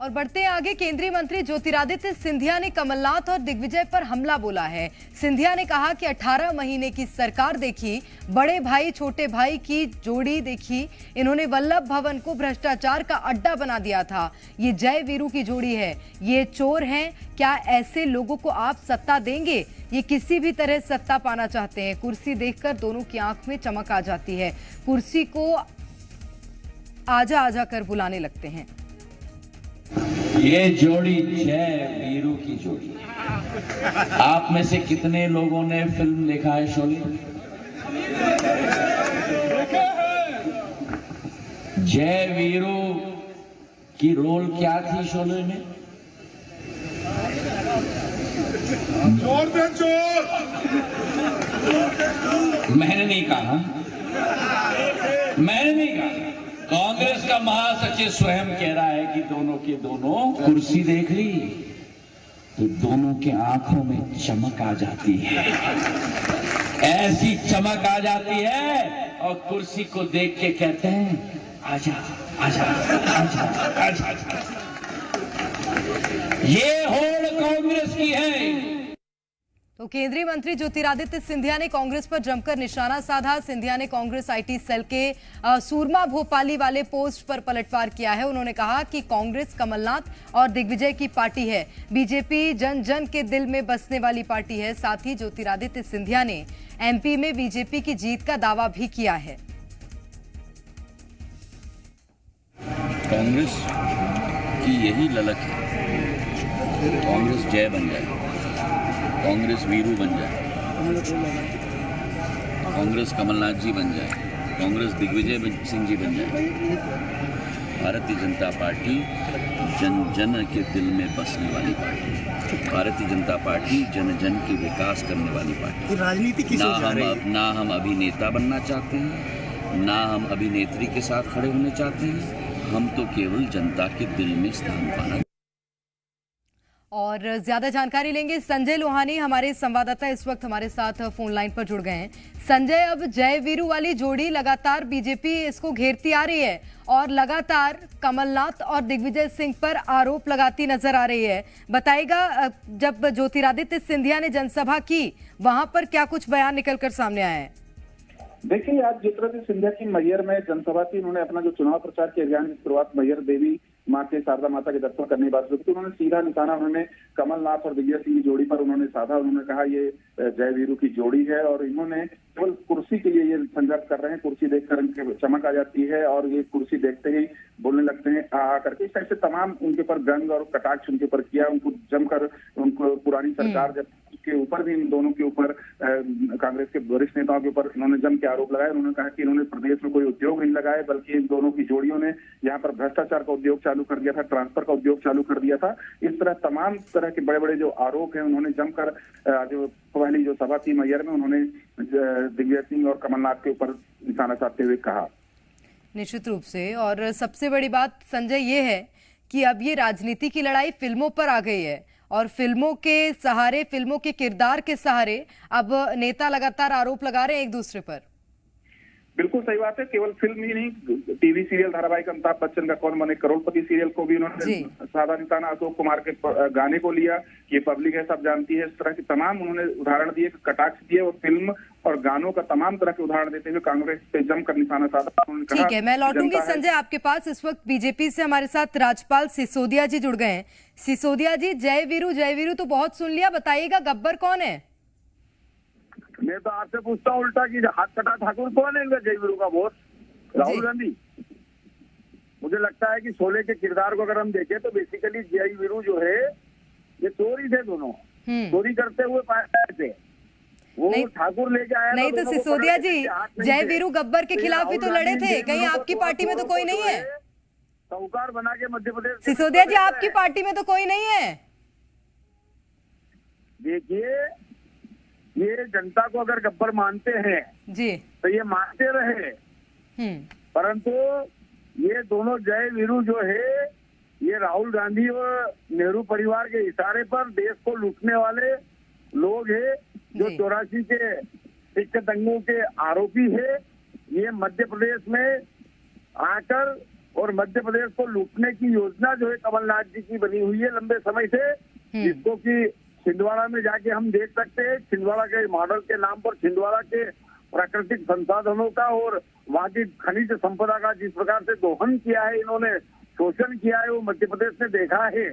और बढ़ते हैं आगे। केंद्रीय मंत्री ज्योतिरादित्य सिंधिया ने कमलनाथ और दिग्विजय पर हमला बोला है। सिंधिया ने कहा कि 18 महीने की सरकार देखी, बड़े भाई छोटे भाई की जोड़ी देखी, इन्होंने वल्लभ भवन को भ्रष्टाचार का अड्डा बना दिया था। ये जय वीरू की जोड़ी है, ये चोर हैं। क्या ऐसे लोगों को आप सत्ता देंगे? ये किसी भी तरह सत्ता पाना चाहते हैं। कुर्सी देखकर दोनों की आंख में चमक आ जाती है, कुर्सी को आजा आजा कर बुलाने लगते हैं। ये जोड़ी जय वीरू की जोड़ी। आप में से कितने लोगों ने फिल्म देखा है शोले? जय वीरू की रोल क्या थी शोले में? चोर दे चोर। मैंने नहीं कहा, मैंने नहीं कहा। कांग्रेस का महासचिव स्वयं कह रहा है कि दोनों के दोनों कुर्सी देख ली तो दोनों के आंखों में चमक आ जाती है, ऐसी चमक आ जाती है और कुर्सी को देख के कहते हैं आजा आजा आजा आजा, आजा। ये होड़ कांग्रेस की है। तो केंद्रीय मंत्री ज्योतिरादित्य सिंधिया ने कांग्रेस पर जमकर निशाना साधा। सिंधिया ने कांग्रेस आईटी सेल के सूरमा भोपाली वाले पोस्ट पर पलटवार किया है। उन्होंने कहा कि कांग्रेस कमलनाथ और दिग्विजय की पार्टी है, बीजेपी जन जन के दिल में बसने वाली पार्टी है। साथ ही ज्योतिरादित्य सिंधिया ने एमपी में बीजेपी की जीत का दावा भी किया है। कांग्रेस की यही ललक है, कांग्रेस जय बन जाए, कांग्रेस वीरू बन जाए, कांग्रेस कमलनाथ जी बन जाए, कांग्रेस दिग्विजय सिंह जी बन जाए। भारतीय जनता पार्टी जन जन के दिल में बसने वाली पार्टी, भारतीय जनता पार्टी जन जन के विकास करने वाली पार्टी। राजनीति की ना हम अभिनेता बनना चाहते हैं, ना हम अभिनेत्री के साथ खड़े होने चाहते हैं, हम तो केवल जनता के दिल में स्थान पाना। और ज्यादा जानकारी लेंगे। संजय लोहानी हमारे संवाददाता इस वक्त हमारे साथ फोन लाइन पर जुड़ गए हैं। संजय, अब जय वीरू वाली जोड़ी लगातार बीजेपी इसको घेरती आ रही है और लगातार कमलनाथ और दिग्विजय सिंह पर आरोप लगाती नजर आ रही है। बताइएगा, जब ज्योतिरादित्य सिंधिया ने जनसभा की वहां पर क्या कुछ बयान निकलकर सामने आया है? देखिए, आज ज्योतिरादित्य सिंधिया की मैहर में जनसभा थी। उन्होंने अपना जो चुनाव प्रचार के अभियान की शुरुआत मैहर देवी माँ के शारदा माता के दर्शन करने के बाद शुरू की। उन्होंने सीधा निशाना उन्होंने कमलनाथ और दिग्विजय सिंह की जोड़ी पर उन्होंने साधा। उन्होंने कहा ये जय वीरू की जोड़ी है और इन्होंने केवल कुर्सी के लिए ये संघर्ष कर रहे हैं। कुर्सी देखकर इनके चमक आ जाती है और ये कुर्सी देखते ही बोलने लगते हैं आ करके। इस टाइप से तमाम उनके ऊपर व्यंग और कटाक्ष उनके ऊपर किया। उनको जमकर उनको पुरानी सरकार जब के ऊपर भी इन दोनों के ऊपर कांग्रेस के वरिष्ठ नेताओं के ऊपर इन्होंने जम के आरोप लगाए। उन्होंने कहा कि इन्होंने प्रदेश में कोई उद्योग नहीं लगाए, बल्कि इन दोनों की जोड़ियों ने यहाँ पर भ्रष्टाचार का उद्योग चालू कर दिया था, ट्रांसफर का उद्योग चालू कर दिया था। इस तरह तमाम तरह के बड़े बड़े जो आरोप हैं उन्होंने जमकर जो पहली जो सभा थी मैहर में उन्होंने दिग्विजय सिंह और कमलनाथ के ऊपर निशाना साधते हुए कहा। निश्चित रूप से। और सबसे बड़ी बात संजय ये है कि अब ये राजनीति की लड़ाई फिल्मों पर आ गई है और फिल्मों के सहारे, फिल्मों के किरदार के सहारे अब नेता लगातार आरोप लगा रहे हैं एक दूसरे पर। बिल्कुल सही बात है। केवल फिल्म ही नहीं, टीवी सीरियल धारावाहिक अमिताभ बच्चन का कौन बने करोड़पति सीरियल को भी उन्होंने साधा निशाना अशोक कुमार के गाने को लिया। ये पब्लिक है, सब जानती है। इस तरह के तमाम उन्होंने उदाहरण दिए, कटाक्ष दिए और फिल्म और गानों का तमाम तरह के उदाहरण देते हुए कांग्रेस पे जमकर निशाना साधा। उन्होंने कहा, ठीक है, मैं लौटूंगी संजय आपके पास। इस वक्त बीजेपी से हमारे साथ राज्यपाल सिसोदिया जी जुड़ गए हैं। सिसोदिया जी, जय वीरू तो बहुत सुन लिया, बताइएगा गब्बर कौन है? मैं तो आपसे पूछता हूँ उल्टा कि हाथ कटा ठाकुर कौन है इनका जय वीरू का बॉस? राहुल गांधी। मुझे लगता है कि शोले के किरदार को अगर हम देखें तो बेसिकली जय वीरू जो है ये चोर ही थे, दोनों चोरी करते हुए पाए थे। वो ठाकुर लेके आया नहीं तो सिसोदिया जी, जय वीरू गब्बर के खिलाफ ही तो लड़े थे। कहीं आपकी पार्टी में तो कोई नहीं है? साहूकार बना के मध्य प्रदेश। सिसोदिया जी, आपकी पार्टी में तो कोई नहीं है? देखिए, ये जनता को अगर गब्बर मानते हैं जी तो ये मानते रहे, परंतु ये दोनों जय वीरू जो है ये राहुल गांधी और नेहरू परिवार के इशारे पर देश को लूटने वाले लोग हैं, जो 84 के सिख दंगों के आरोपी है। ये मध्य प्रदेश में आकर और मध्य प्रदेश को लूटने की योजना जो है कमलनाथ जी की बनी हुई है लंबे समय से, जिसको कि छिंदवाड़ा में जाके हम देख सकते हैं। छिंदवाड़ा के मॉडल के नाम पर छिंदवाड़ा के प्राकृतिक संसाधनों का और वहाँ की खनिज संपदा का जिस प्रकार से दोहन किया है, इन्होंने शोषण किया है, वो मध्य प्रदेश ने देखा है।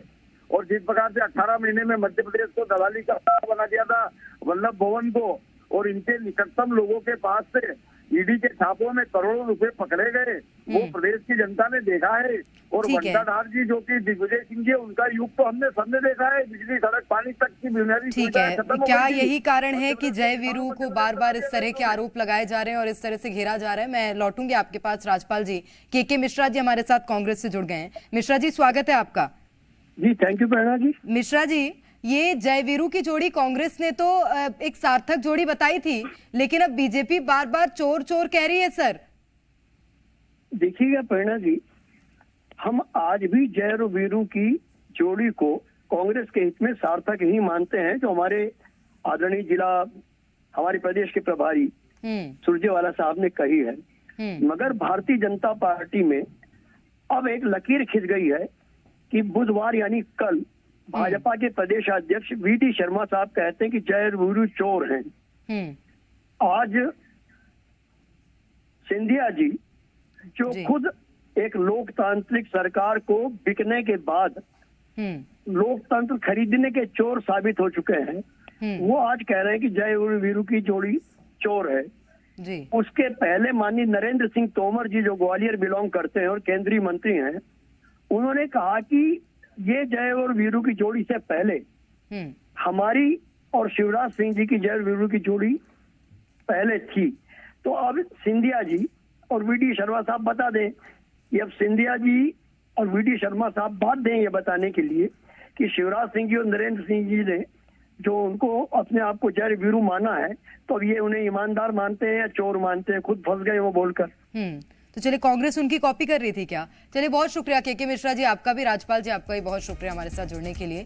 और जिस प्रकार से 18 महीने में मध्य प्रदेश को दलाली का बना दिया था वल्लभ भवन को, और इनके निकटतम लोगों के पास से ईडी के छापों में करोड़ों रुपए पकड़े गए, वो प्रदेश की जनता ने देखा है। और ठीक है। वंटाधार जी जो कि दिग्विजय सिंह जी, उनका युग तो हमने सबने देखा है, बिजली सड़क पानी तक की बुनियादी ठीक सुविधाएं है, खत्म हो क्या गई थी। यही कारण है कि जय वीरू को बार बार इस तरह के आरोप लगाए जा रहे हैं और इस तरह से घेरा जा रहा है? मैं लौटूंगी आपके पास राजपाल जी। के मिश्रा जी हमारे साथ कांग्रेस से जुड़ गए हैं। मिश्रा जी स्वागत है आपका। जी थैंक यू प्रेरणा जी। मिश्रा जी, ये जय वीरू की जोड़ी कांग्रेस ने तो एक सार्थक जोड़ी बताई थी, लेकिन अब बीजेपी बार बार चोर चोर कह रही है सर। देखिएगा प्रेरणा जी, हम आज भी जय और वीरू की जोड़ी को कांग्रेस के हित में सार्थक ही मानते हैं, जो हमारे आदरणीय जिला हमारे प्रदेश के प्रभारी सुरजेवाला साहब ने कही है। मगर भारतीय जनता पार्टी में अब एक लकीर खिंच गई है कि बुधवार यानी कल भाजपा के प्रदेश अध्यक्ष वीडी शर्मा साहब कहते हैं कि जय और वीरू चोर हैं। आज सिंधिया जी जो खुद एक लोकतांत्रिक सरकार को बिकने के बाद लोकतंत्र खरीदने के चोर साबित हो चुके हैं, वो आज कह रहे हैं कि जय और वीरू की जोड़ी चोर है। जी। उसके पहले माननीय नरेंद्र सिंह तोमर जी जो ग्वालियर बिलोंग करते हैं और केंद्रीय मंत्री हैं, उन्होंने कहा कि ये जय और वीरू की जोड़ी से पहले हमारी और शिवराज सिंह जी की जय और वीरू की जोड़ी पहले थी। तो अब सिंधिया जी और वीडी शर्मा साहब बता दें, ये अब सिंधिया जी और वीडी शर्मा साहब बात दें ये बताने के लिए कि शिवराज सिंह जी और नरेंद्र सिंह जी ने जो उनको अपने आप को जय वीरू माना है, तो अब ये उन्हें ईमानदार मानते हैं या चोर मानते हैं, खुद फंस गए वो बोलकर। तो चलिए, कांग्रेस उनकी कॉपी कर रही थी क्या? चलिए, बहुत शुक्रिया के मिश्रा जी आपका भी, राजपाल जी आपका भी बहुत शुक्रिया हमारे साथ जुड़ने के लिए।